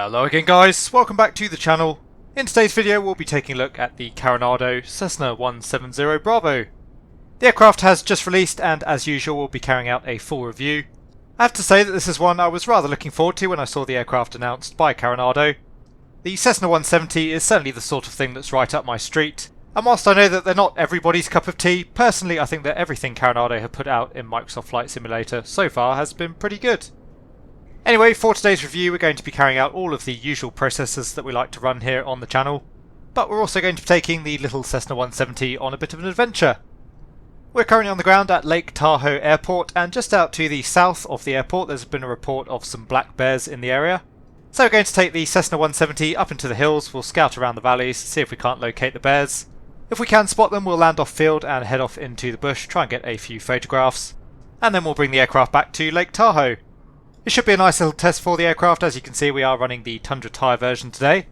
Hello again guys, welcome back to the channel. In today's video we'll be taking a look at the Carenado Cessna 170 Bravo. The aircraft has just released and as usual we'll be carrying out a full review. I have to say that this is one I was rather looking forward to when I saw the aircraft announced by Carenado. The Cessna 170 is certainly the sort of thing that's right up my street, and whilst I know that they're not everybody's cup of tea, personally I think that everything Carenado have put out in Microsoft Flight Simulator so far has been pretty good. Anyway, for today's review we're going to be carrying out all of the usual processes that we like to run here on the channel, but we're also going to be taking the little Cessna 170 on a bit of an adventure. We're currently on the ground at Lake Tahoe Airport, and just out to the south of the airport there's been a report of some black bears in the area. So we're going to take the Cessna 170 up into the hills, we'll scout around the valleys, see if we can't locate the bears. If we can spot them we'll land off field and head off into the bush, try and get a few photographs, and then we'll bring the aircraft back to Lake Tahoe. It should be a nice little test for the aircraft. As you can see we are running the Tundra tyre version today.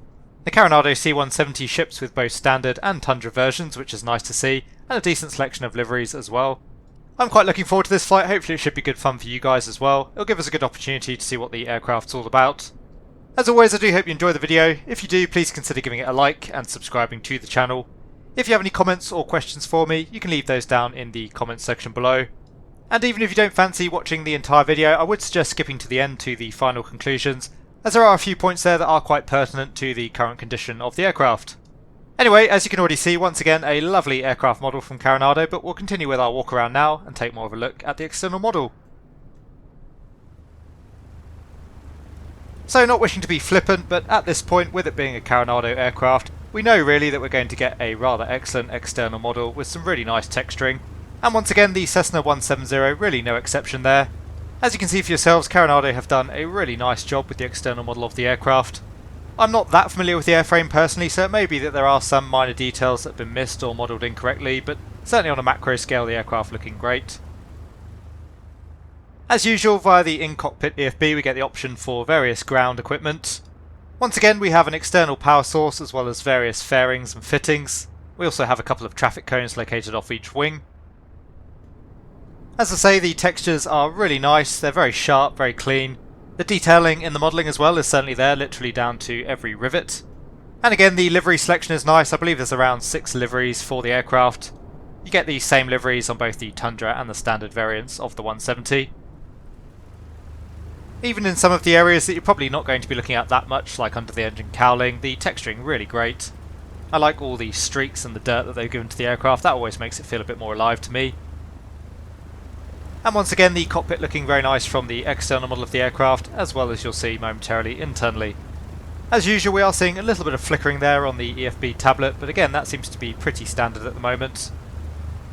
The Carenado C170 ships with both standard and Tundra versions, which is nice to see, and a decent selection of liveries as well. I'm quite looking forward to this flight, hopefully it should be good fun for you guys as well. It'll give us a good opportunity to see what the aircraft's all about. As always I do hope you enjoy the video. If you do, please consider giving it a like and subscribing to the channel. If you have any comments or questions for me, you can leave those down in the comments section below. And even if you don't fancy watching the entire video, I would suggest skipping to the end to the final conclusions, as there are a few points there that are quite pertinent to the current condition of the aircraft. Anyway, as you can already see, once again a lovely aircraft model from Carenado, but we'll continue with our walk around now and take more of a look at the external model. So not wishing to be flippant, but at this point, with it being a Carenado aircraft, we know really that we're going to get a rather excellent external model with some really nice texturing. And once again the Cessna 170, really no exception there. As you can see for yourselves, Carenado have done a really nice job with the external model of the aircraft. I'm not that familiar with the airframe personally, so it may be that there are some minor details that have been missed or modelled incorrectly, but certainly on a macro scale the aircraft looking great. As usual, via the in-cockpit EFB we get the option for various ground equipment. Once again we have an external power source as well as various fairings and fittings. We also have a couple of traffic cones located off each wing. As I say, the textures are really nice, they're very sharp, very clean. The detailing in the modelling as well is certainly there, literally down to every rivet. And again the livery selection is nice, I believe there's around 6 liveries for the aircraft. You get the same liveries on both the Tundra and the standard variants of the 170. Even in some of the areas that you're probably not going to be looking at that much, like under the engine cowling, the texturing really great. I like all the streaks and the dirt that they've given to the aircraft, that always makes it feel a bit more alive to me. And once again the cockpit looking very nice from the external model of the aircraft, as well as you'll see momentarily internally. As usual we are seeing a little bit of flickering there on the EFB tablet, but again that seems to be pretty standard at the moment.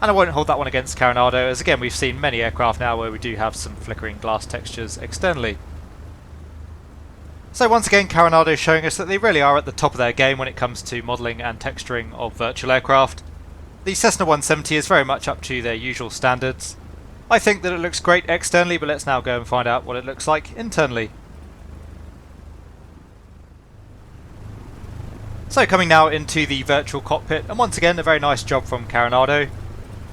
And I won't hold that one against Carenado, as again we've seen many aircraft now where we do have some flickering glass textures externally. So once again Carenado showing us that they really are at the top of their game when it comes to modelling and texturing of virtual aircraft. The Cessna 170 is very much up to their usual standards. I think that it looks great externally, but let's now go and find out what it looks like internally. So coming now into the virtual cockpit, and once again a very nice job from Carenado.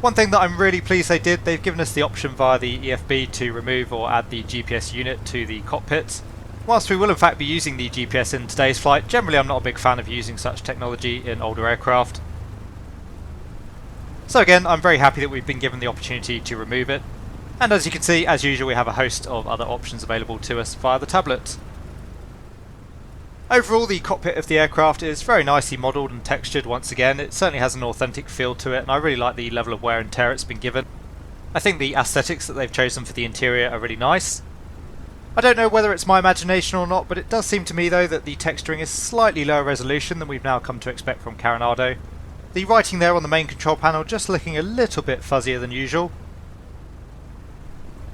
One thing that I'm really pleased they did, they've given us the option via the EFB to remove or add the GPS unit to the cockpit. Whilst we will in fact be using the GPS in today's flight, generally I'm not a big fan of using such technology in older aircraft. So again, I'm very happy that we've been given the opportunity to remove it, and as you can see, as usual we have a host of other options available to us via the tablet. Overall the cockpit of the aircraft is very nicely modelled and textured once again. It certainly has an authentic feel to it, and I really like the level of wear and tear it's been given. I think the aesthetics that they've chosen for the interior are really nice. I don't know whether it's my imagination or not, but it does seem to me though that the texturing is slightly lower resolution than we've now come to expect from Carenado. The writing there on the main control panel just looking a little bit fuzzier than usual.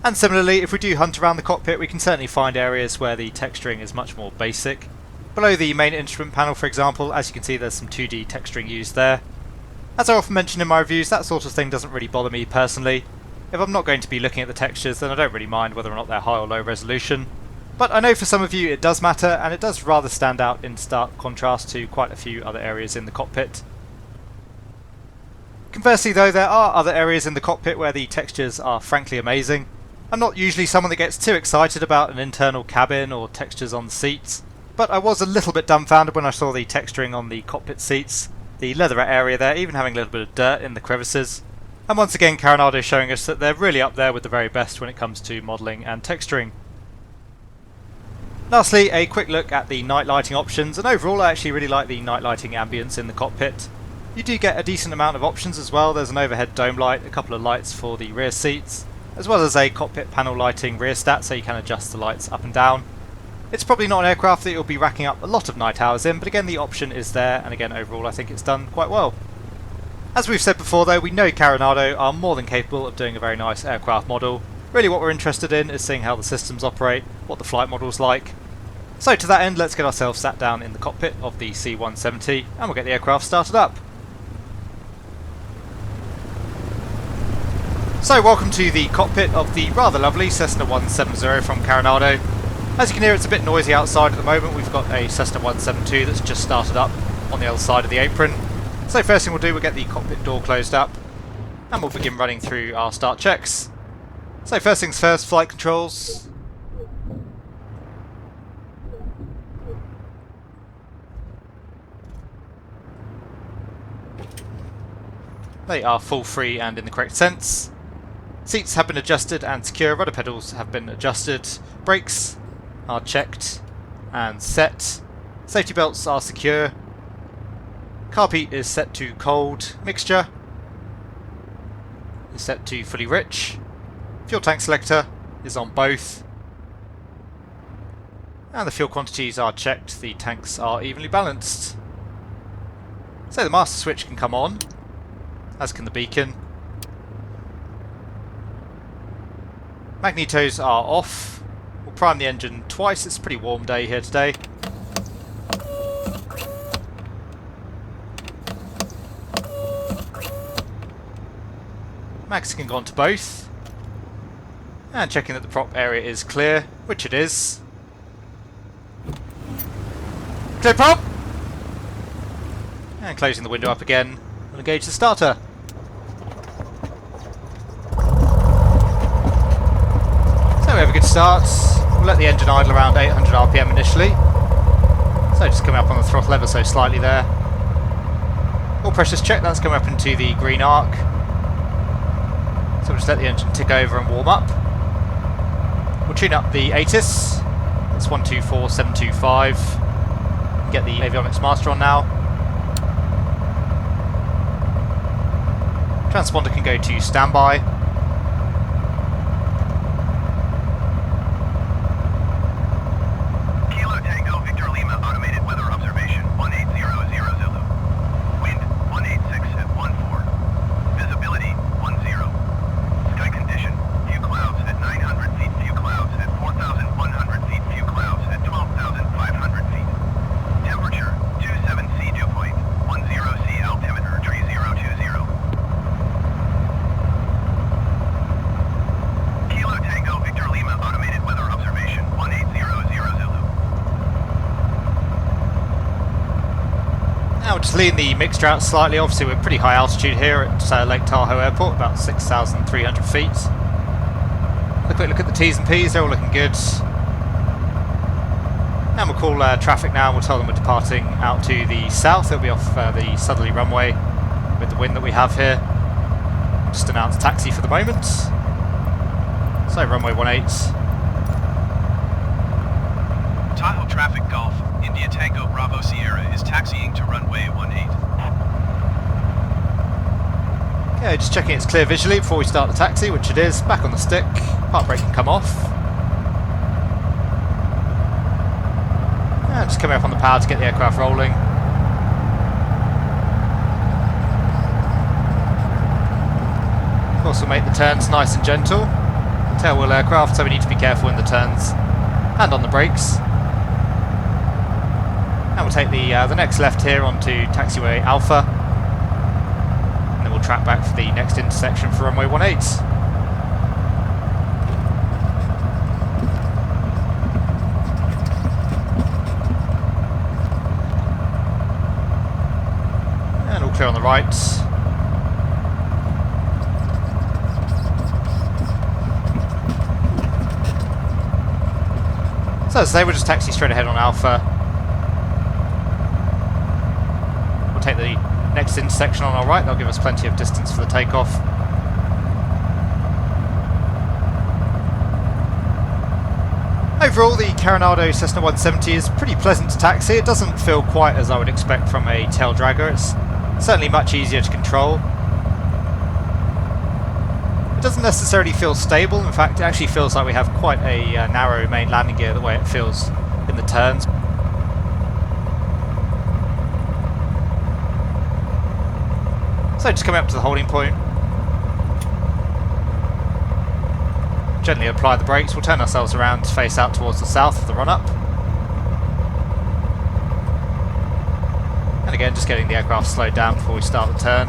And similarly, if we do hunt around the cockpit we can certainly find areas where the texturing is much more basic. Below the main instrument panel for example, as you can see there's some 2D texturing used there. As I often mention in my reviews, that sort of thing doesn't really bother me personally. If I'm not going to be looking at the textures then I don't really mind whether or not they're high or low resolution. But I know for some of you it does matter, and it does rather stand out in stark contrast to quite a few other areas in the cockpit. Conversely though, there are other areas in the cockpit where the textures are frankly amazing. I'm not usually someone that gets too excited about an internal cabin or textures on the seats, But I was a little bit dumbfounded when I saw the texturing on the cockpit seats, the leatherette area there even having a little bit of dirt in the crevices. And once again Carenado showing us that they're really up there with the very best when it comes to modelling and texturing. Lastly, a quick look at the night lighting options, and overall I actually really like the night lighting ambience in the cockpit. You do get a decent amount of options as well. There's an overhead dome light, a couple of lights for the rear seats, as well as a cockpit panel lighting rear stat, so you can adjust the lights up and down. It's probably not an aircraft that you'll be racking up a lot of night hours in, but again the option is there, and again overall I think it's done quite well. As we've said before though, we know Carenado are more than capable of doing a very nice aircraft model. Really what we're interested in is seeing how the systems operate, what the flight model's like. So to that end, let's get ourselves sat down in the cockpit of the C-170 and we'll get the aircraft started up. So welcome to the cockpit of the rather lovely Cessna 170 from Carenado. As you can hear, it's a bit noisy outside at the moment. We've got a Cessna 172 that's just started up on the other side of the apron. So first thing we'll do, we'll get the cockpit door closed up and we'll begin running through our start checks. So first things first, flight controls. They are full free and in the correct sense. Seats have been adjusted and secure, rudder pedals have been adjusted, brakes are checked and set, safety belts are secure, carb heat is set to cold, mixture is set to fully rich, fuel tank selector is on both, and the fuel quantities are checked, the tanks are evenly balanced. So the master switch can come on, as can the beacon. Magnetos are off. We'll prime the engine twice, it's a pretty warm day here today. Mags can go on to both. And checking that the prop area is clear, which it is. Clear prop! And closing the window up again, we'll engage the starter. So we have a good start. We'll let the engine idle around 800 RPM initially. So just coming up on the throttle ever so slightly there. All pressures check, that's coming up into the green arc. So we'll just let the engine tick over and warm up. We'll tune up the ASUS. That's 124725. Get the avionics master on now. Transponder can go to standby. Just lean the mixture out slightly. Obviously we're pretty high altitude here at Lake Tahoe Airport, about 6,300 feet. A quick look at the T's and P's, they're all looking good. And we'll call traffic now, and we'll tell them we're departing out to the south. It'll be off the southerly runway with the wind that we have here. Just announce taxi for the moment. So runway 18. Tahoe traffic Golf, India Tango Bravo Sierra is taxiing to runway 18. Okay, just checking it's clear visually before we start the taxi, which it is. Back on the stick, park brake can come off. And just coming up on the power to get the aircraft rolling. Of course we'll make the turns nice and gentle. Tailwheel aircraft, so we need to be careful in the turns and on the brakes. And we'll take the next left here onto taxiway Alpha, and then we'll track back for the next intersection for runway 18. And all clear on the right. So as I say, we'll just taxi straight ahead on Alpha. We'll take the next intersection on our right, that'll give us plenty of distance for the takeoff. Overall, the Carenado Cessna 170 is pretty pleasant to taxi. It doesn't feel quite as I would expect from a tail dragger. It's certainly much easier to control. It doesn't necessarily feel stable. In fact, it actually feels like we have quite a narrow main landing gear the way it feels in the turns. So just coming up to the holding point. Gently apply the brakes. We'll turn ourselves around to face out towards the south of the run-up. And again, just getting the aircraft slowed down before we start the turn.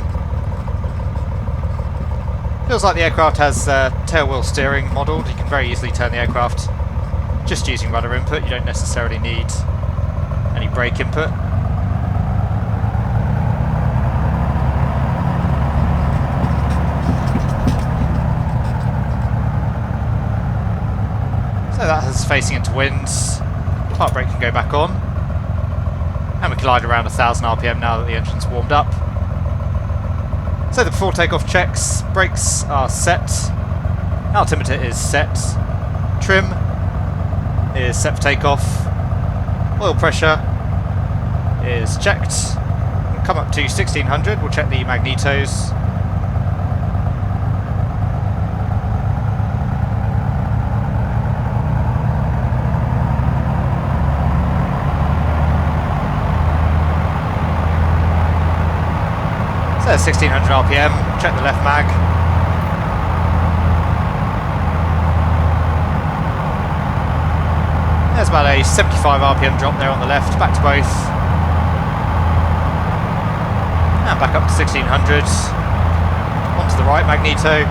Feels like the aircraft has tail wheel steering modelled. You can very easily turn the aircraft just using rudder input. You don't necessarily need any brake input. So that has facing into winds. Park brake can go back on. And we glide around 1000 RPM now that the engine's warmed up. So the before takeoff checks, brakes are set, altimeter is set, trim is set for takeoff, oil pressure is checked. We'll come up to 1600, we'll check the magnetos. So 1600 RPM, check the left mag. There's about a 75 RPM drop there on the left, back to both. And back up to 1600. Onto the right magneto.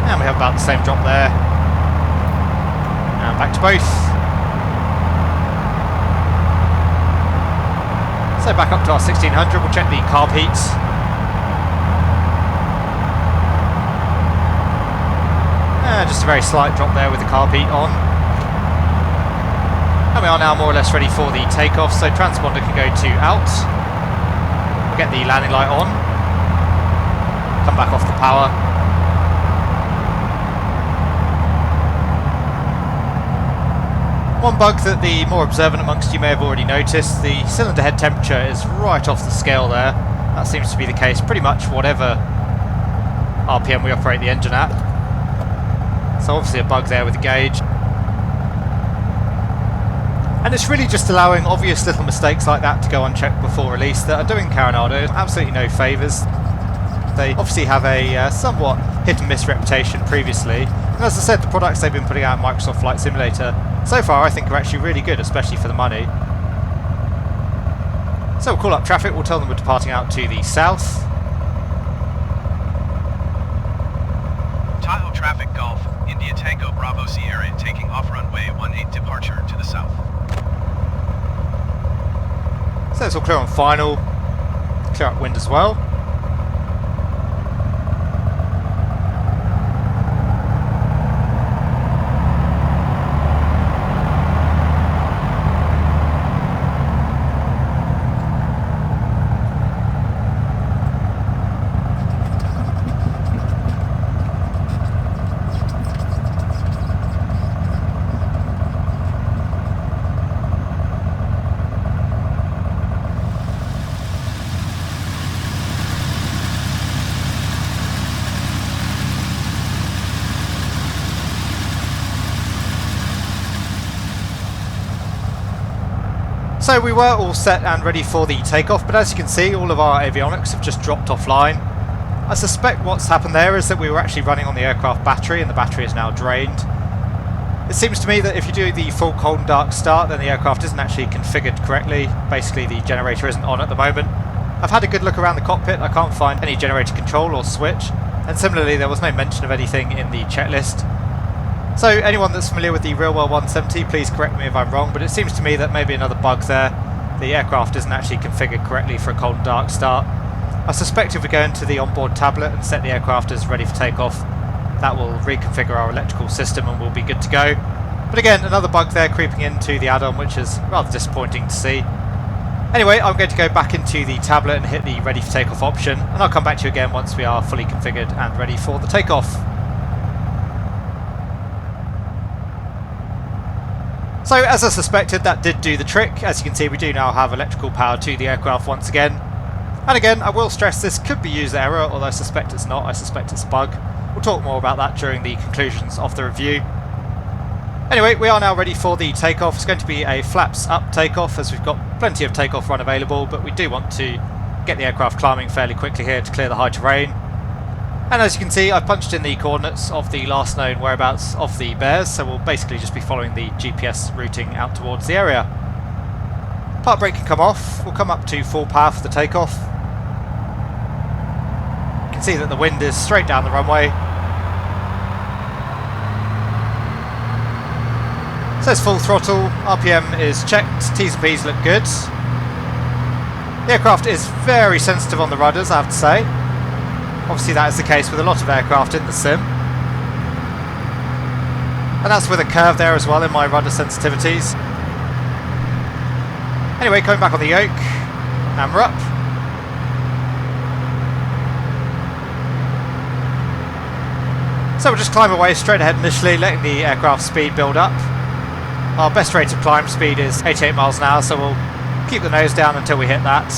And we have about the same drop there. And back to both. So back up to our 1600, we'll check the carb heat. Just a very slight drop there with the carb heat on. And we are now more or less ready for the takeoff, so transponder can go to out. We'll get the landing light on. Come back off the power. One bug that the more observant amongst you may have already noticed, the cylinder head temperature is right off the scale there. That seems to be the case pretty much whatever RPM we operate the engine at. So obviously a bug there with the gauge. And it's really just allowing obvious little mistakes like that to go unchecked before release that are doing Carenado absolutely no favours. They obviously have a somewhat hit and miss reputation previously. And as I said, the products they've been putting out in Microsoft Flight Simulator so far I think are actually really good, especially for the money. So we'll call up traffic, we'll tell them we're departing out to the south. Tahoe traffic Golf, India Tango Bravo Sierra taking off runway 18 departure to the south. So it's all clear on final, clear up wind as well. So we were all set and ready for the takeoff, but as you can see all of our avionics have just dropped offline. I suspect what's happened there is that we were actually running on the aircraft battery and the battery is now drained. It seems to me that if you do the full cold and dark start then the aircraft isn't actually configured correctly. Basically the generator isn't on at the moment. I've had a good look around the cockpit, I can't find any generator control or switch, and similarly there was no mention of anything in the checklist. So anyone that's familiar with the real world 170, please correct me if I'm wrong, but it seems to me that maybe another bug there. The aircraft isn't actually configured correctly for a cold and dark start. I suspect if we go into the onboard tablet and set the aircraft as ready for takeoff, that will reconfigure our electrical system and we'll be good to go. But again, another bug there creeping into the add-on, which is rather disappointing to see. Anyway, I'm going to go back into the tablet and hit the ready for takeoff option, and I'll come back to you again once we are fully configured and ready for the takeoff. So as I suspected, that did do the trick. As you can see, we do now have electrical power to the aircraft once again. And again, I will stress this could be user error, although I suspect it's not. I suspect it's a bug. We'll talk more about that during the conclusions of the review. Anyway, we are now ready for the takeoff. It's going to be a flaps up takeoff, as we've got plenty of takeoff run available, but we do want to get the aircraft climbing fairly quickly here to clear the high terrain. And as you can see, I've punched in the coordinates of the last known whereabouts of the bears, so we'll basically just be following the GPS routing out towards the area. Park brake can come off. We'll come up to full power for the takeoff. You can see that the wind is straight down the runway. Says full throttle, RPM is checked, T's and P's look good. The aircraft is very sensitive on the rudders, I have to say. Obviously that is the case with a lot of aircraft in the sim. And that's with a curve there as well in my rudder sensitivities. Anyway, coming back on the yoke, and we're up. So we'll just climb away straight ahead initially, letting the aircraft speed build up. Our best rate of climb speed is 88 miles an hour, so we'll keep the nose down until we hit that.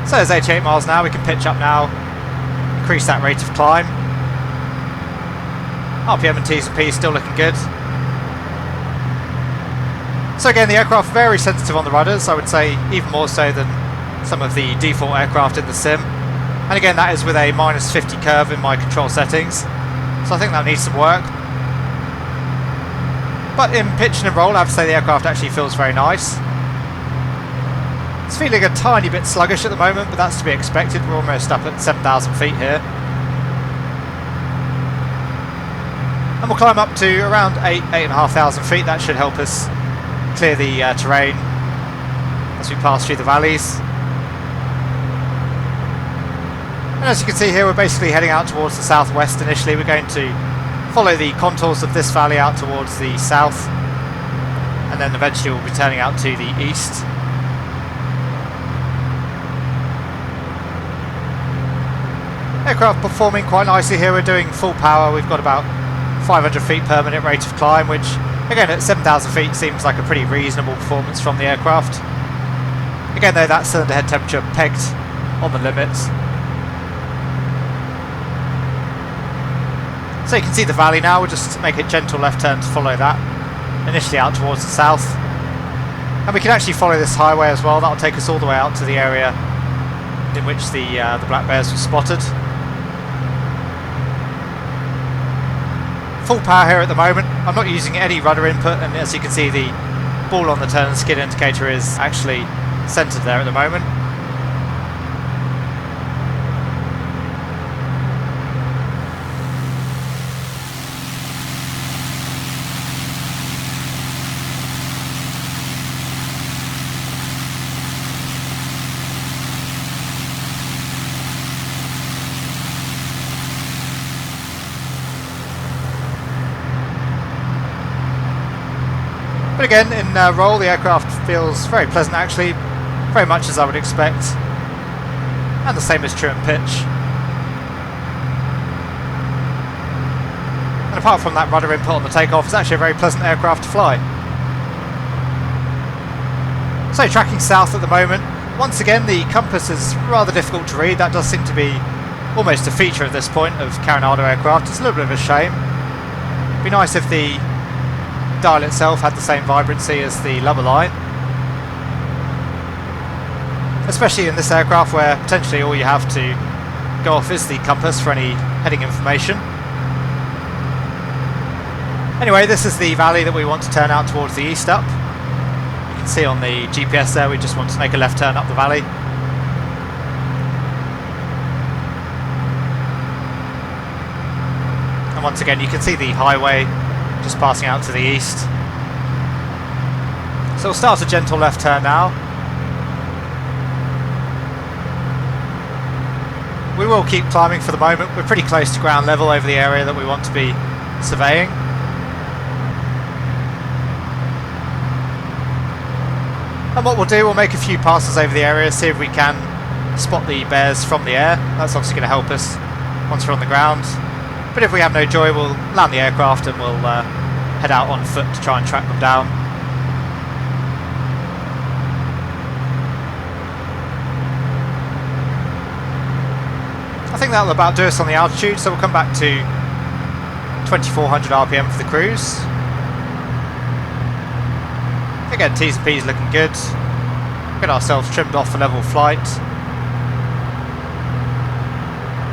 So there's 88 miles an hour, we can pitch up now, increase that rate of climb. RPM and T's and P's still looking good. So again, the aircraft very sensitive on the rudders, I would say even more so than some of the default aircraft in the sim. And again, that is with a -50 curve in my control settings, so I think that needs some work. But in pitch and roll, I have to say the aircraft actually feels very nice. It's feeling a tiny bit sluggish at the moment, but that's to be expected. We're almost up at 7,000 feet here. And we'll climb up to around 8,500 feet. That should help us clear the terrain as we pass through the valleys. And as you can see here, we're basically heading out towards the southwest initially. We're going to follow the contours of this valley out towards the south, and then eventually we'll be turning out to the east. Aircraft performing quite nicely here. We're doing full power. We've got about 500 feet per minute rate of climb, which again at 7,000 feet seems like a pretty reasonable performance from the aircraft. Again though, that cylinder head temperature pegged on the limits. So you can see the valley now. We'll just make a gentle left turn to follow that, initially out towards the south. And we can actually follow this highway as well. That'll take us all the way out to the area in which the black bears were spotted. Full power here at the moment. I'm not using any rudder input, and as you can see, the ball on the turn and skid indicator is actually centered there at the moment. But again, in roll, the aircraft feels very pleasant actually, very much as I would expect. and the same is true in pitch. And apart from that rudder input on the takeoff, it's actually a very pleasant aircraft to fly. So tracking south at the moment. Once again, the compass is rather difficult to read. That does seem to be almost a feature at this point of Carenado aircraft. It's a little bit of a shame. It'd be nice if the dial itself had the same vibrancy as the lubber line. Especially in this aircraft where potentially all you have to go off is the compass for any heading information. Anyway, this is the valley that we want to turn out towards the east up. You can see on the GPS there, we just want to make a left turn up the valley. And once again, you can see the highway just passing out to the east. So we'll start a gentle left turn now. We will keep climbing for the moment. We're pretty close to ground level over the area that we want to be surveying. And what we'll do, we'll make a few passes over the area, see if we can spot the bears from the air. That's obviously going to help us once we're on the ground. But if we have no joy, we'll land the aircraft and we'll head out on foot to try and track them down. I think that'll about do us on the altitude, so we'll come back to 2400 RPM for the cruise. Again, T's and P's looking good. Get ourselves trimmed off for level flight.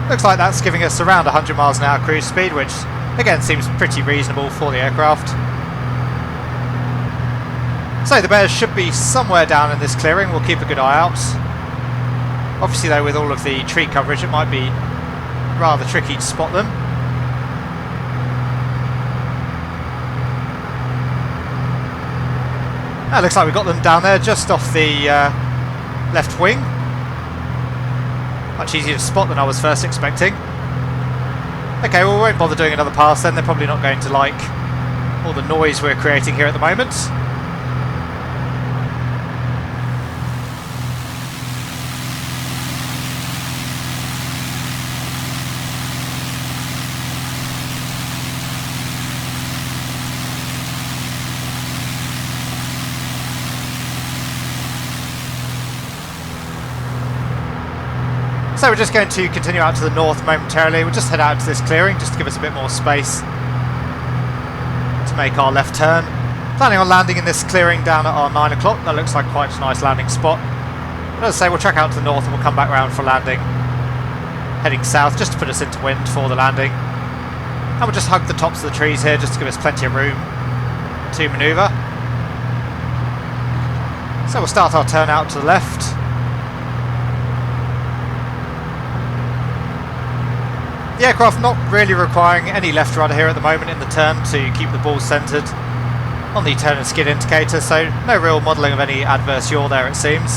Looks like that's giving us around 100 miles an hour cruise speed, which again seems pretty reasonable for the aircraft. So the bears should be somewhere down in this clearing. We'll keep a good eye out. Obviously though, with all of the tree coverage, it might be rather tricky to spot them. Looks like we've got them down there just off the left wing. Much easier to spot than I was first expecting. Okay, well we won't bother doing another pass then. They're probably not going to like all the noise we're creating here at the moment. So we're just going to continue out to the north momentarily. We'll just head out to this clearing just to give us a bit more space to make our left turn. Planning on landing in this clearing down at our 9 o'clock. That looks like quite a nice landing spot. But as I say, we'll track out to the north and we'll come back round for landing, heading south just to put us into wind for the landing. And we'll just hug the tops of the trees here just to give us plenty of room to manoeuvre. So we'll start our turn out to the left. The aircraft not really requiring any left rudder here at the moment in the turn to keep the ball centred on the turn and skid indicator, so no real modelling of any adverse yaw there it seems.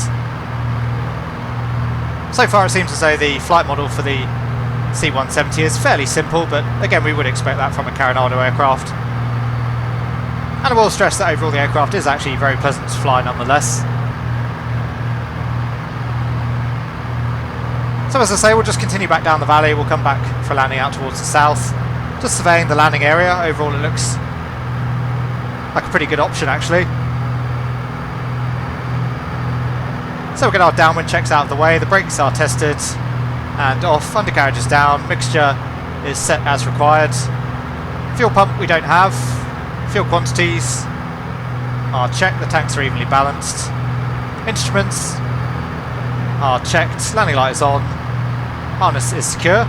So far it seems as though the flight model for the C-170 is fairly simple, but again we would expect that from a Carenado aircraft. And I will stress that overall the aircraft is actually very pleasant to fly nonetheless. So as I say, we'll just continue back down the valley. We'll come back for landing out towards the south. Just surveying the landing area. Overall it looks like a pretty good option actually. So we'll get our downwind checks out of the way. The brakes are tested and off. Undercarriage is down. Mixture is set as required. Fuel pump we don't have. Fuel quantities are checked. The tanks are evenly balanced. Instruments are checked. Landing light is on. Harness is secure.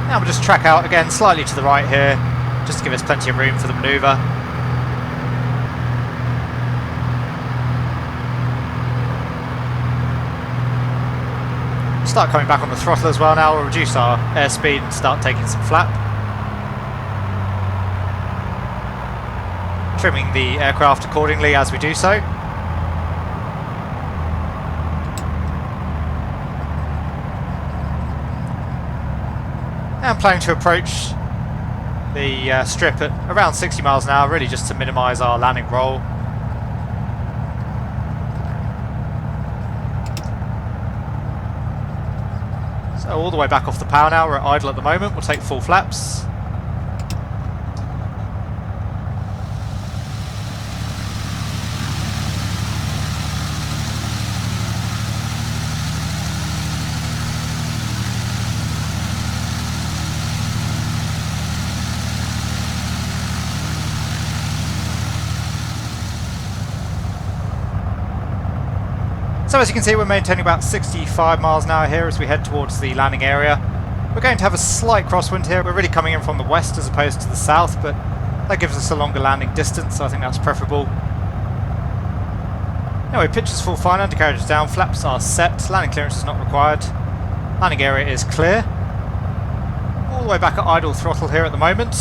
Now we'll just track out again slightly to the right here, just to give us plenty of room for the manoeuvre. Start coming back on the throttle as well now. We'll reduce our airspeed and start taking some flap. Trimming the aircraft accordingly as we do so. And planning to approach the strip at around 60 miles an hour, really just to minimise our landing roll. So all the way back off the power now, we're at idle at the moment, we'll take full flaps. So as you can see, we're maintaining about 65 miles an hour here as we head towards the landing area. We're going to have a slight crosswind here. We're really coming in from the west as opposed to the south, but that gives us a longer landing distance, so I think that's preferable. Anyway, pitch is full fine, undercarriage is down, flaps are set, landing clearance is not required. Landing area is clear. All the way back at idle throttle here at the moment.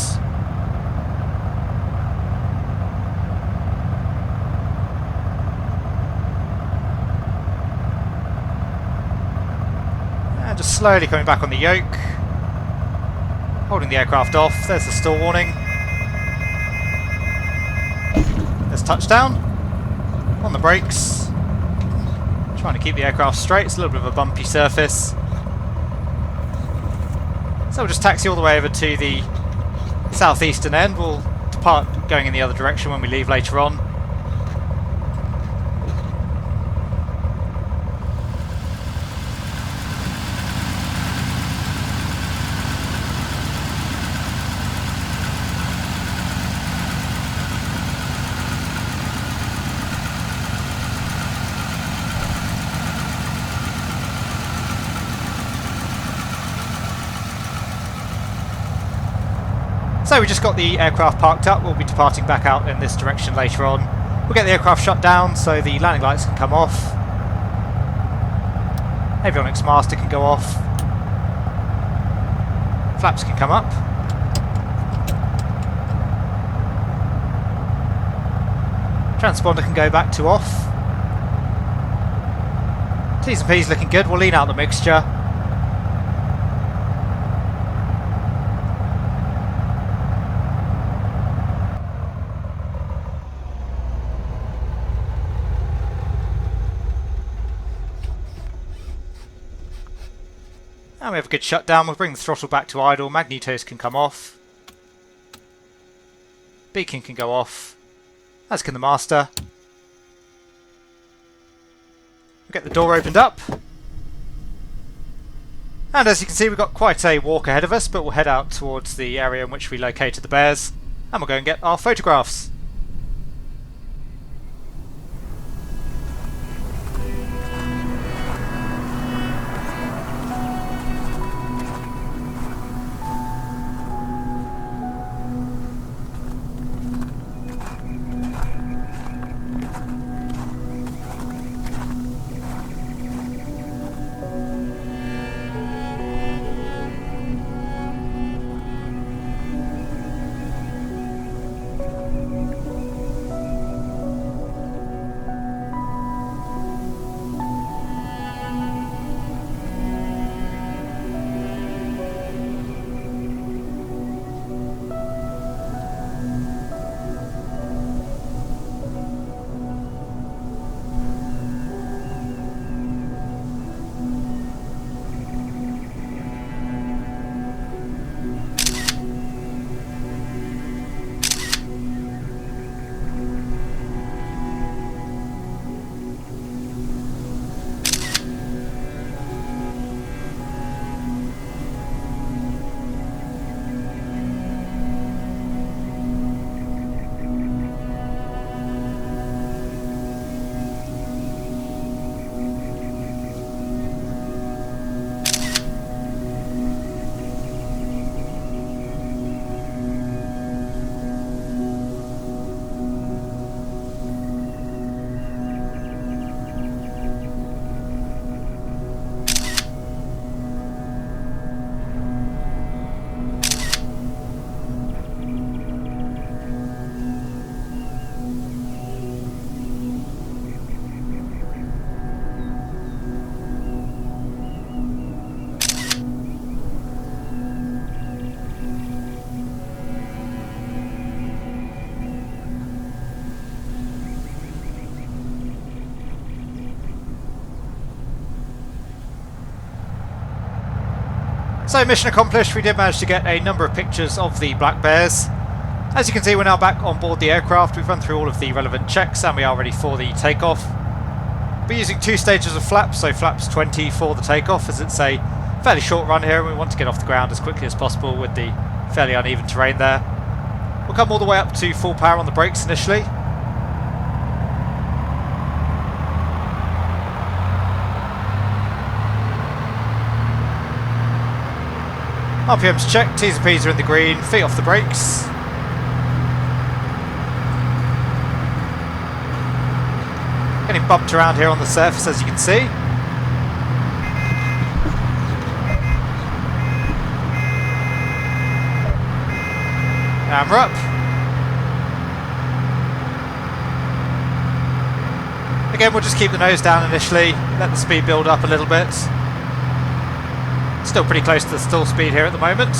Just slowly coming back on the yoke, holding the aircraft off. There's the stall warning. There's touchdown on the brakes, trying to keep the aircraft straight. It's a little bit of a bumpy surface, so we'll just taxi all the way over to the southeastern end. We'll depart going in the other direction when we leave later on. So we just got the aircraft parked up. We'll be departing back out in this direction later on. We'll get the aircraft shut down so the landing lights can come off. Avionics master can go off. Flaps can come up. Transponder can go back to off. T's and P's looking good. We'll lean out the mixture. And we have a good shutdown. We'll bring the throttle back to idle. Magnetos can come off. Beacon can go off, as can the master. We'll get the door opened up. And as you can see, we've got quite a walk ahead of us, but we'll head out towards the area in which we located the bears, and we'll go and get our photographs. So mission accomplished, we did manage to get a number of pictures of the black bears. As you can see, we're now back on board the aircraft. We've run through all of the relevant checks and we are ready for the takeoff. We're using 2 stages of flaps, so flaps 20 for the takeoff, as it's a fairly short run here and we want to get off the ground as quickly as possible with the fairly uneven terrain there. We'll come all the way up to full power on the brakes initially. RPM's checked, T's and P's are in the green, feet off the brakes. Getting bumped around here on the surface, as you can see. And we're up. Again, we'll just keep the nose down initially, let the speed build up a little bit. Still pretty close to the stall speed here at the moment.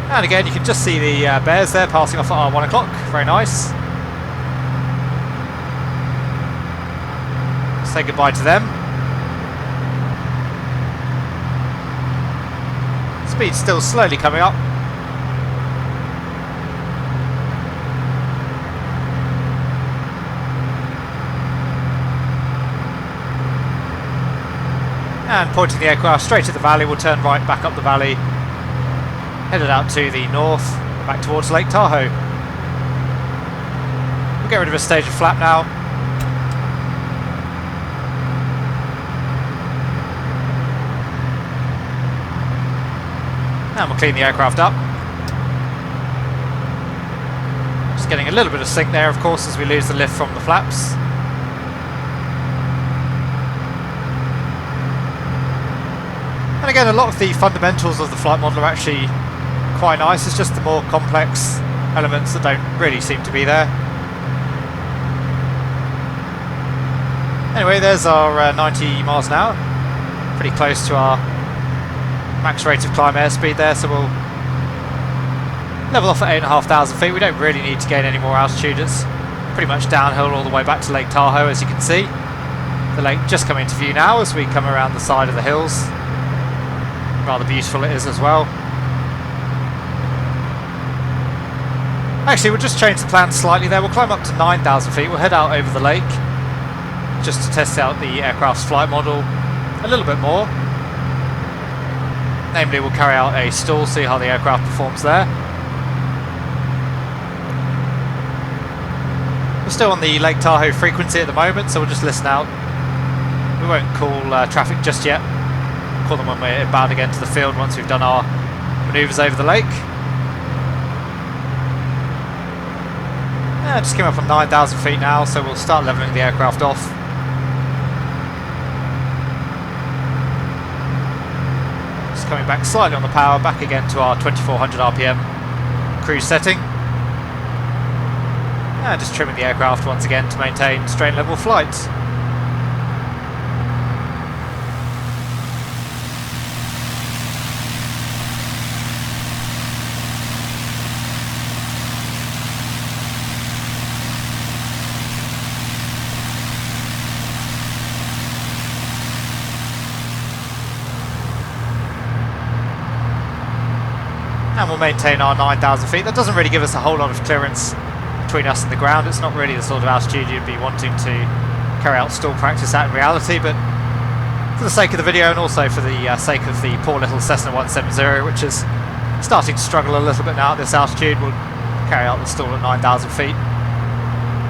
And again, you can just see the bears there passing off at 1 o'clock. Very nice. Say goodbye to them. Speed's still slowly coming up. And pointing the aircraft straight at the valley, we'll turn right back up the valley. Headed out to the north, back towards Lake Tahoe. We'll get rid of a stage of flap now. And we'll clean the aircraft up. Just getting a little bit of sink there, of course, as we lose the lift from the flaps. And again, a lot of the fundamentals of the flight model are actually quite nice. It's just the more complex elements that don't really seem to be there. Anyway, there's our 90 miles an hour. Pretty close to our max rate of climb airspeed there, so we'll level off at 8,500 feet. We don't really need to gain any more altitude. It's pretty much downhill all the way back to Lake Tahoe, as you can see. The lake just coming into view now as we come around the side of the hills. Rather beautiful it is as well. Actually, we'll just change the plan slightly there. We'll climb up to 9,000 feet. We'll head out over the lake just to test out the aircraft's flight model a little bit more. Namely, we'll carry out a stall, see how the aircraft performs there. We're still on the Lake Tahoe frequency at the moment, so we'll just listen out. We won't call traffic just yet. We'll call them when we're bound again to the field once we've done our manoeuvres over the lake. Just came up on 9,000 feet now, so we'll start levelling the aircraft off. Just coming back slightly on the power, back again to our 2400 RPM cruise setting. And just trimming the aircraft once again to maintain strain level flight. And we'll maintain our 9,000 feet. That doesn't really give us a whole lot of clearance between us and the ground. It's not really the sort of altitude you'd be wanting to carry out stall practice at in reality, but for the sake of the video and also for the sake of the poor little Cessna 170, which is starting to struggle a little bit now at this altitude, we'll carry out the stall at 9,000 feet.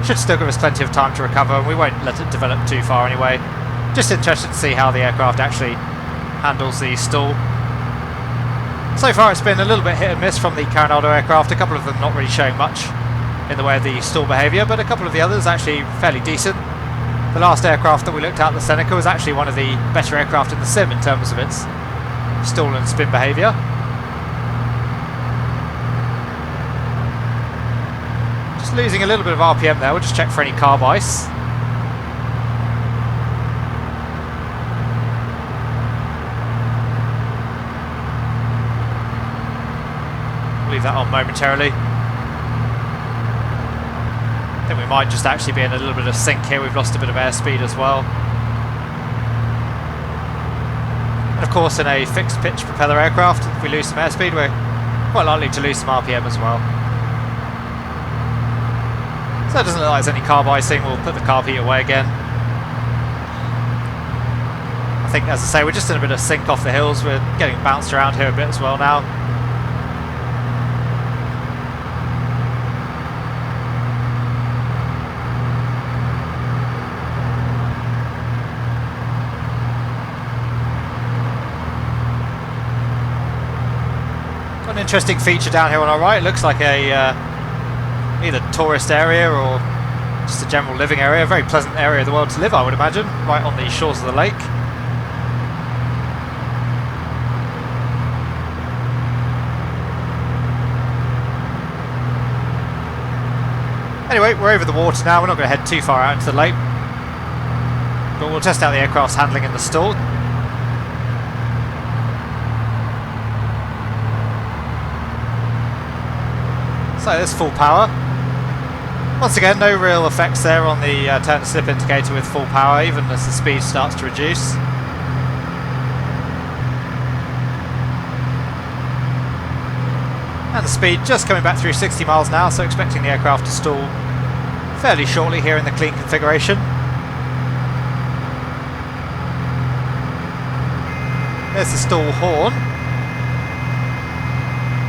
Should still give us plenty of time to recover, and we won't let it develop too far anyway. Just interested to see how the aircraft actually handles the stall. So far it's been a little bit hit and miss from the Carenado aircraft, a couple of them not really showing much in the way of the stall behaviour, but a couple of the others actually fairly decent. The last aircraft that we looked at, the Seneca, was actually one of the better aircraft in the sim in terms of its stall and spin behaviour. Just losing a little bit of RPM there, we'll just check for any carb ice. Leave that on momentarily. I think we might just actually be in a little bit of sync here. We've lost a bit of airspeed as well. And of course in a fixed pitch propeller aircraft, if we lose some airspeed we're quite likely to lose some RPM as well. So it doesn't look like there's any carb icing. We'll put the carb heat away again. I think, as I say, we're just in a bit of sync off the hills. We're getting bounced around here a bit as well now. An interesting feature down here on our right. It looks like a either tourist area or just a general living area. A very pleasant area of the world to live, I would imagine, right on the shores of the lake. Anyway, we're over the water now. We're not going to head too far out into the lake, but we'll test out the aircraft's handling in the stall. So there's full power. Once again, no real effects there on the turn and slip indicator with full power, even as the speed starts to reduce. And the speed just coming back through 60 miles now, so expecting the aircraft to stall fairly shortly here in the clean configuration. There's the stall horn.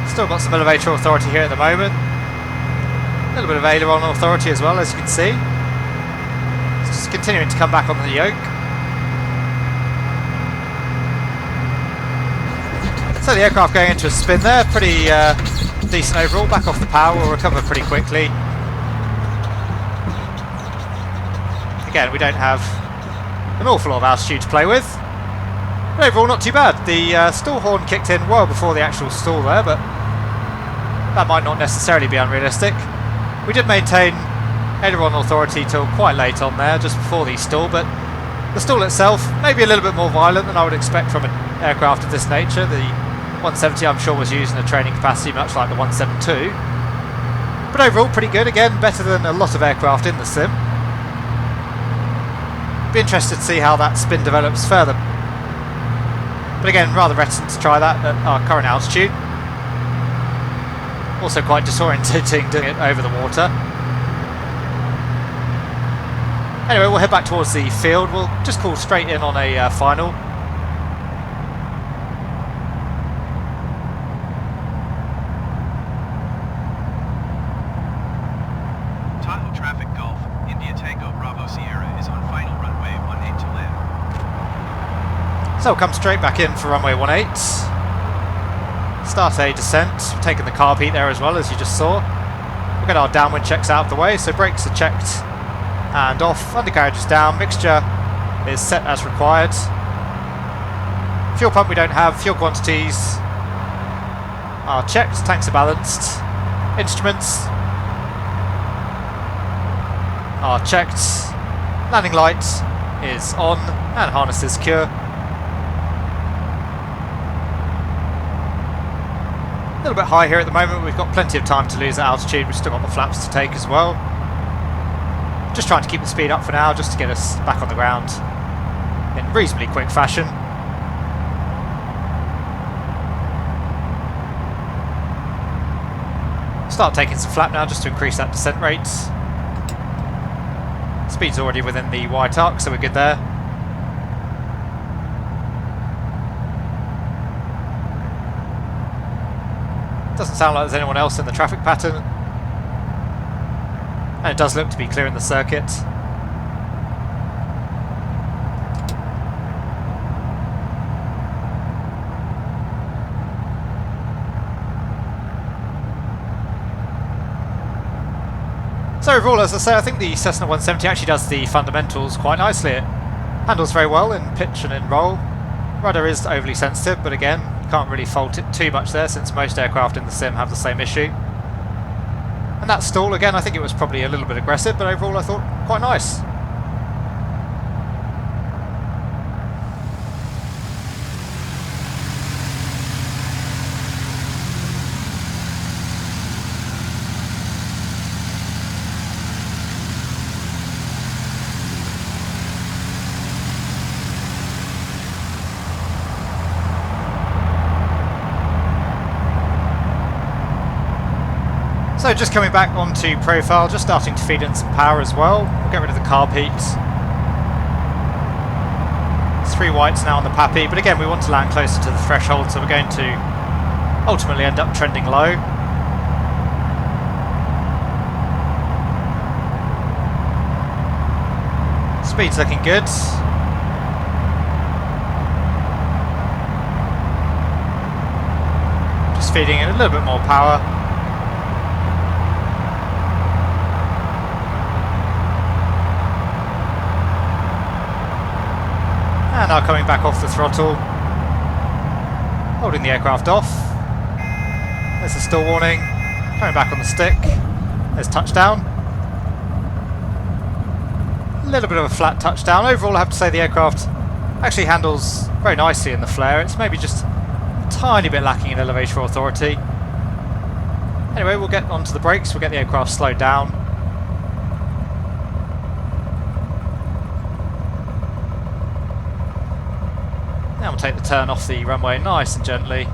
Still got some elevator authority here at the moment. A little bit of aileron authority as well, as you can see. It's just continuing to come back on the yoke. So the aircraft going into a spin there, pretty decent overall. Back off the power, will recover pretty quickly. Again, we don't have an awful lot of altitude to play with. But overall, not too bad. The stall horn kicked in well before the actual stall there, but that might not necessarily be unrealistic. We did maintain aileron authority till quite late on there, just before the stall, but the stall itself maybe a little bit more violent than I would expect from an aircraft of this nature. The 170 I'm sure was used in a training capacity much like the 172. But overall pretty good, again better than a lot of aircraft in the sim. Be interested to see how that spin develops further. But again, rather reticent to try that at our current altitude. Also quite disorientating doing it over the water. Anyway, we'll head back towards the field. We'll just call straight in on a final. Tahoe traffic Gulf, India Tango Bravo Sierra is on final runway 18 to land. So we'll come straight back in for runway 18. Start a descent, we're taking the carb heat there as well, as you just saw. We'll get our downwind checks out of the way, so brakes are checked and off, undercarriage is down, mixture is set as required. Fuel pump we don't have, fuel quantities are checked, tanks are balanced, instruments are checked, landing light is on and harness is secure. A little bit high here at the moment, we've got plenty of time to lose at altitude, we've still got the flaps to take as well. Just trying to keep the speed up for now, just to get us back on the ground in reasonably quick fashion. Start taking some flap now just to increase that descent rate. Speed's already within the white arc, so we're good there. Doesn't sound like there's anyone else in the traffic pattern. And it does look to be clearing the circuit. So overall, as I say, I think the Cessna 170 actually does the fundamentals quite nicely. It handles very well in pitch and in roll. Rudder is overly sensitive, but again, you can't really fault it too much there since most aircraft in the sim have the same issue. And that stall, again, I think it was probably a little bit aggressive, but overall I thought quite nice. So just coming back onto profile, just starting to feed in some power as well. We'll get rid of the carb heat. It's 3 whites now on the Pappy, but again we want to land closer to the threshold, so we're going to ultimately end up trending low. Speed's looking good. Just feeding in a little bit more power. And now coming back off the throttle, holding the aircraft off. There's the stall warning, coming back on the stick, there's touchdown. A little bit of a flat touchdown. Overall I have to say the aircraft actually handles very nicely in the flare. It's maybe just a tiny bit lacking in elevator authority. Anyway, we'll get onto the brakes, we'll get the aircraft slowed down. Now we'll take the turn off the runway nice and gently.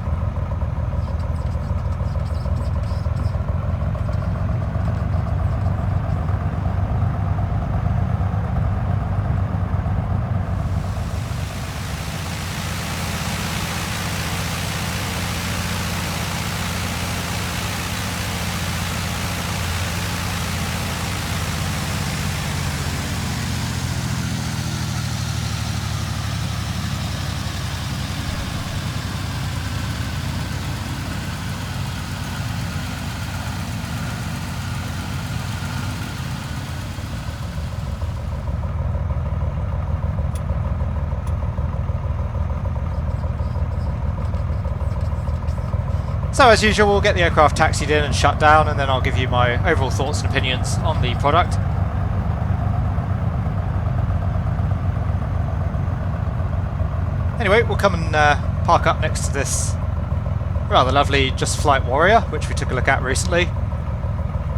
So as usual, we'll get the aircraft taxied in and shut down, and then I'll give you my overall thoughts and opinions on the product. Anyway, we'll come and park up next to this rather lovely Just Flight Warrior, which we took a look at recently,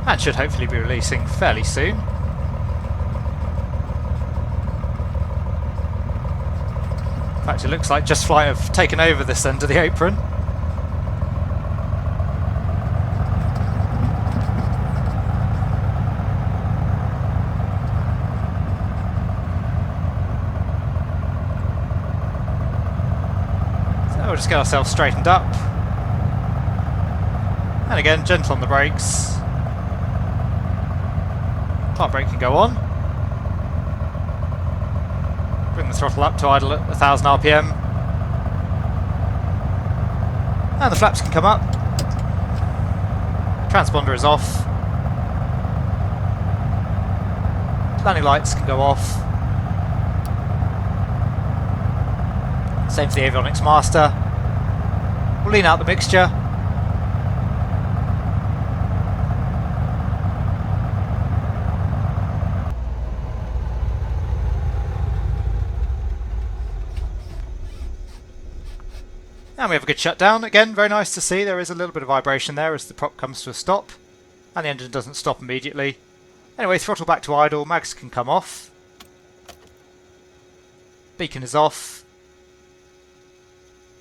and should hopefully be releasing fairly soon. In fact, it looks like Just Flight have taken over this end of the apron. We'll just get ourselves straightened up. And again, gentle on the brakes. Park brake can go on. Bring the throttle up to idle at 1000 RPM. And the flaps can come up. Transponder is off. Landing lights can go off. Same for the avionics master. We'll lean out the mixture. And we have a good shutdown. Again, very nice to see. There is a little bit of vibration there as the prop comes to a stop. And the engine doesn't stop immediately. Anyway, throttle back to idle. Mags can come off. Beacon is off.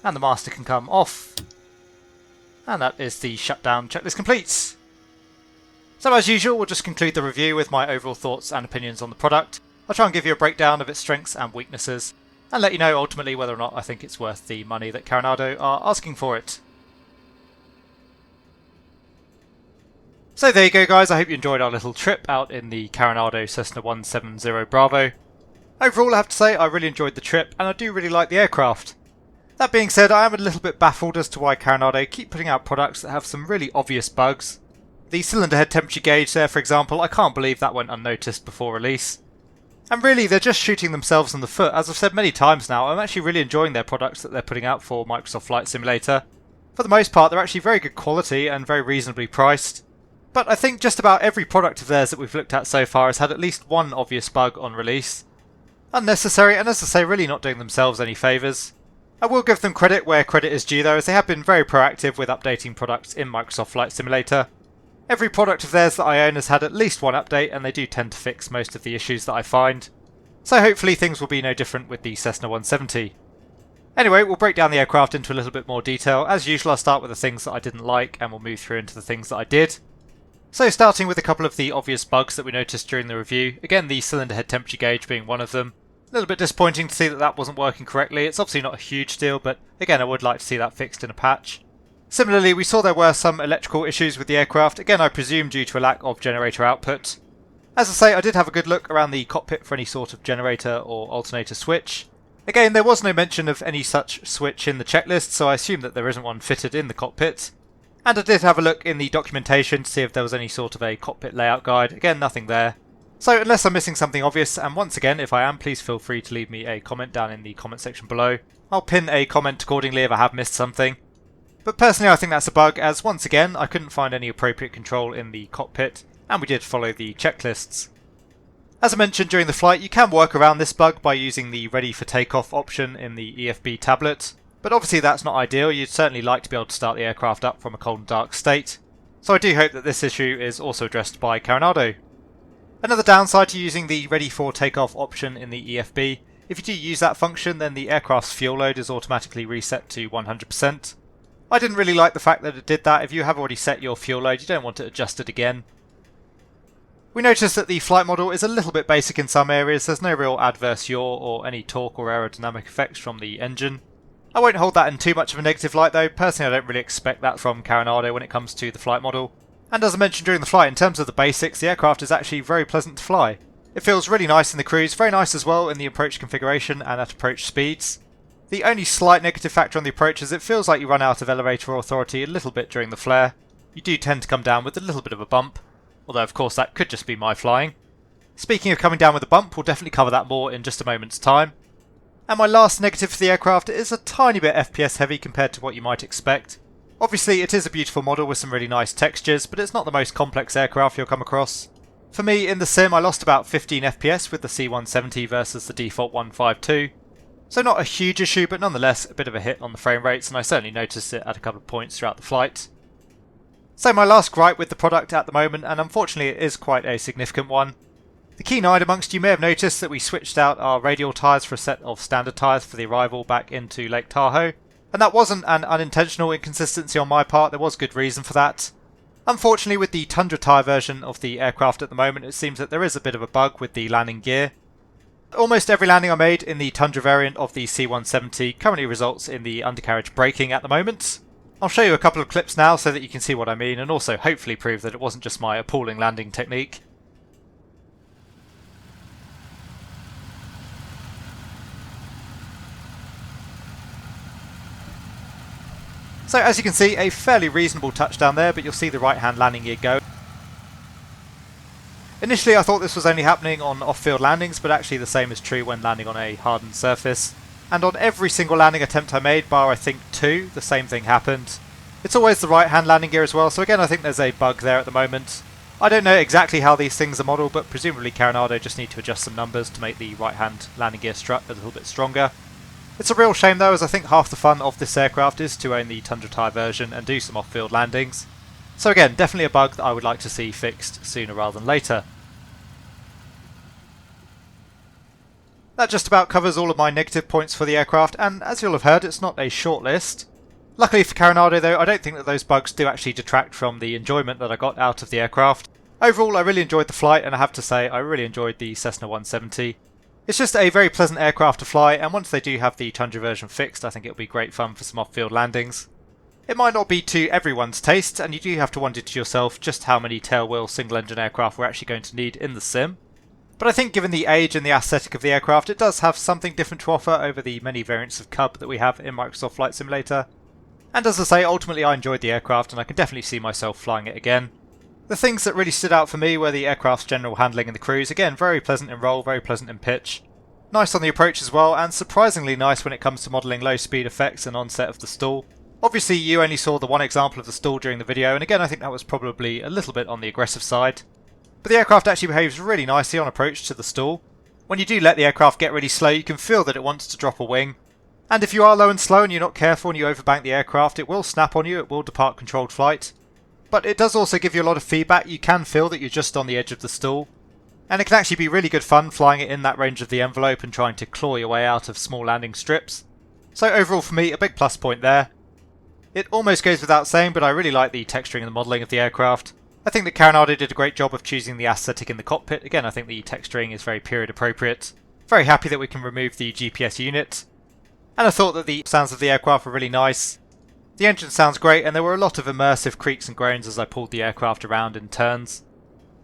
And the master can come off. And that is the shutdown checklist complete. So as usual, we'll just conclude the review with my overall thoughts and opinions on the product. I'll try and give you a breakdown of its strengths and weaknesses, and let you know ultimately whether or not I think it's worth the money that Carenado are asking for it. So there you go guys, I hope you enjoyed our little trip out in the Carenado Cessna 170 Bravo. Overall I have to say I really enjoyed the trip, and I do really like the aircraft. That being said, I am a little bit baffled as to why Carenado keep putting out products that have some really obvious bugs. The cylinder head temperature gauge there, for example, I can't believe that went unnoticed before release. And really, they're just shooting themselves in the foot. As I've said many times now, I'm actually really enjoying their products that they're putting out for Microsoft Flight Simulator. For the most part, they're actually very good quality and very reasonably priced. But I think just about every product of theirs that we've looked at so far has had at least one obvious bug on release. Unnecessary, and as I say, really not doing themselves any favours. I will give them credit where credit is due though, as they have been very proactive with updating products in Microsoft Flight Simulator. Every product of theirs that I own has had at least one update, and they do tend to fix most of the issues that I find. So hopefully things will be no different with the Cessna 170. Anyway, we'll break down the aircraft into a little bit more detail. As usual, I'll start with the things that I didn't like, and we'll move through into the things that I did. So starting with a couple of the obvious bugs that we noticed during the review. Again, the cylinder head temperature gauge being one of them. A little bit disappointing to see that that wasn't working correctly. It's obviously not a huge deal, but again, I would like to see that fixed in a patch. Similarly, we saw there were some electrical issues with the aircraft, again I presume due to a lack of generator output. As I say, I did have a good look around the cockpit for any sort of generator or alternator switch. Again, there was no mention of any such switch in the checklist, so I assume that there isn't one fitted in the cockpit. And I did have a look in the documentation to see if there was any sort of a cockpit layout guide. Again, nothing there. So unless I'm missing something obvious, and once again, if I am, please feel free to leave me a comment down in the comment section below. I'll pin a comment accordingly if I have missed something. But personally, I think that's a bug, as once again, I couldn't find any appropriate control in the cockpit, and we did follow the checklists. As I mentioned during the flight, you can work around this bug by using the Ready for Takeoff option in the EFB tablet, but obviously that's not ideal. You'd certainly like to be able to start the aircraft up from a cold and dark state, so I do hope that this issue is also addressed by Carenado. Another downside to using the Ready for Takeoff option in the EFB, if you do use that function, then the aircraft's fuel load is automatically reset to 100%. I didn't really like the fact that it did that. If you have already set your fuel load, you don't want it adjusted again. We noticed that the flight model is a little bit basic in some areas. There's no real adverse yaw or any torque or aerodynamic effects from the engine. I won't hold that in too much of a negative light though. Personally, I don't really expect that from Carenado when it comes to the flight model. And as I mentioned during the flight, in terms of the basics, the aircraft is actually very pleasant to fly. It feels really nice in the cruise, very nice as well in the approach configuration and at approach speeds. The only slight negative factor on the approach is it feels like you run out of elevator authority a little bit during the flare. You do tend to come down with a little bit of a bump, although of course that could just be my flying. Speaking of coming down with a bump, we'll definitely cover that more in just a moment's time. And my last negative for the aircraft is a tiny bit FPS heavy compared to what you might expect. Obviously it is a beautiful model with some really nice textures, but it's not the most complex aircraft you'll come across. For me, in the sim, I lost about 15 FPS with the C170 versus the default 152. So not a huge issue, but nonetheless a bit of a hit on the frame rates, and I certainly noticed it at a couple of points throughout the flight. So my last gripe with the product at the moment, and unfortunately it is quite a significant one. The keen-eyed amongst you may have noticed that we switched out our radial tyres for a set of standard tyres for the arrival back into Lake Tahoe. And that wasn't an unintentional inconsistency on my part, there was good reason for that. Unfortunately, with the Tundra tyre version of the aircraft at the moment, it seems that there is a bit of a bug with the landing gear. Almost every landing I made in the Tundra variant of the C170 currently results in the undercarriage braking at the moment. I'll show you a couple of clips now so that you can see what I mean, and also hopefully prove that it wasn't just my appalling landing technique. So as you can see, a fairly reasonable touchdown there, but you'll see the right hand landing gear go. Initially I thought this was only happening on off-field landings, but actually the same is true when landing on a hardened surface. And on every single landing attempt I made, bar I think 2, the same thing happened. It's always the right hand landing gear as well, so again I think there's a bug there at the moment. I don't know exactly how these things are modelled, but presumably Carenado just need to adjust some numbers to make the right hand landing gear strut a little bit stronger. It's a real shame though, as I think half the fun of this aircraft is to own the Tundra tyre version and do some off-field landings. So again, definitely a bug that I would like to see fixed sooner rather than later. That just about covers all of my negative points for the aircraft, and as you'll have heard, it's not a short list. Luckily for Carenado though, I don't think that those bugs do actually detract from the enjoyment that I got out of the aircraft. Overall, I really enjoyed the flight, and I have to say, I really enjoyed the Cessna 170. It's just a very pleasant aircraft to fly, and once they do have the Tundra version fixed, I think it'll be great fun for some off-field landings. It might not be to everyone's taste, and you do have to wonder to yourself just how many tailwheel single-engine aircraft we're actually going to need in the sim. But I think given the age and the aesthetic of the aircraft, it does have something different to offer over the many variants of Cub that we have in Microsoft Flight Simulator. And as I say, ultimately I enjoyed the aircraft, and I can definitely see myself flying it again. The things that really stood out for me were the aircraft's general handling in the cruise. Again, very pleasant in roll, very pleasant in pitch. Nice on the approach as well, and surprisingly nice when it comes to modelling low speed effects and onset of the stall. Obviously you only saw the one example of the stall during the video, and again I think that was probably a little bit on the aggressive side. But the aircraft actually behaves really nicely on approach to the stall. When you do let the aircraft get really slow, you can feel that it wants to drop a wing. And if you are low and slow and you're not careful and you overbank the aircraft, it will snap on you, it will depart controlled flight. But it does also give you a lot of feedback. You can feel that you're just on the edge of the stall. And it can actually be really good fun flying it in that range of the envelope and trying to claw your way out of small landing strips. So overall for me, a big plus point there. It almost goes without saying, but I really like the texturing and the modelling of the aircraft. I think that Carenado did a great job of choosing the aesthetic in the cockpit. Again, I think the texturing is very period appropriate. Very happy that we can remove the GPS unit. And I thought that the sounds of the aircraft were really nice. The engine sounds great, and there were a lot of immersive creaks and groans as I pulled the aircraft around in turns.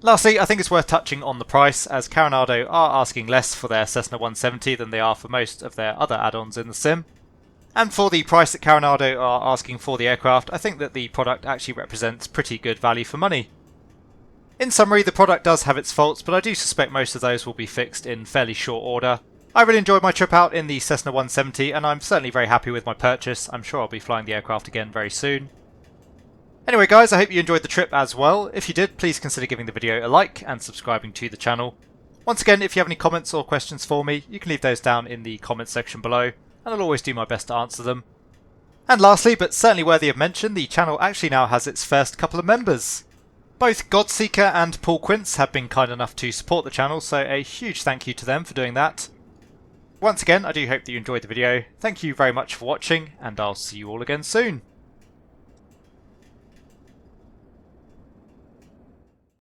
Lastly, I think it's worth touching on the price, as Carenado are asking less for their Cessna 170 than they are for most of their other add-ons in the sim. And for the price that Carenado are asking for the aircraft, I think that the product actually represents pretty good value for money. In summary, the product does have its faults, but I do suspect most of those will be fixed in fairly short order. I really enjoyed my trip out in the Cessna 170, and I'm certainly very happy with my purchase. I'm sure I'll be flying the aircraft again very soon. Anyway guys, I hope you enjoyed the trip as well. If you did, please consider giving the video a like and subscribing to the channel. Once again, if you have any comments or questions for me, you can leave those down in the comments section below, and I'll always do my best to answer them. And lastly, but certainly worthy of mention, the channel actually now has its first couple of members. Both Godseeker and Paul Quince have been kind enough to support the channel, so a huge thank you to them for doing that. Once again, I do hope that you enjoyed the video. Thank you very much for watching, and I'll see you all again soon.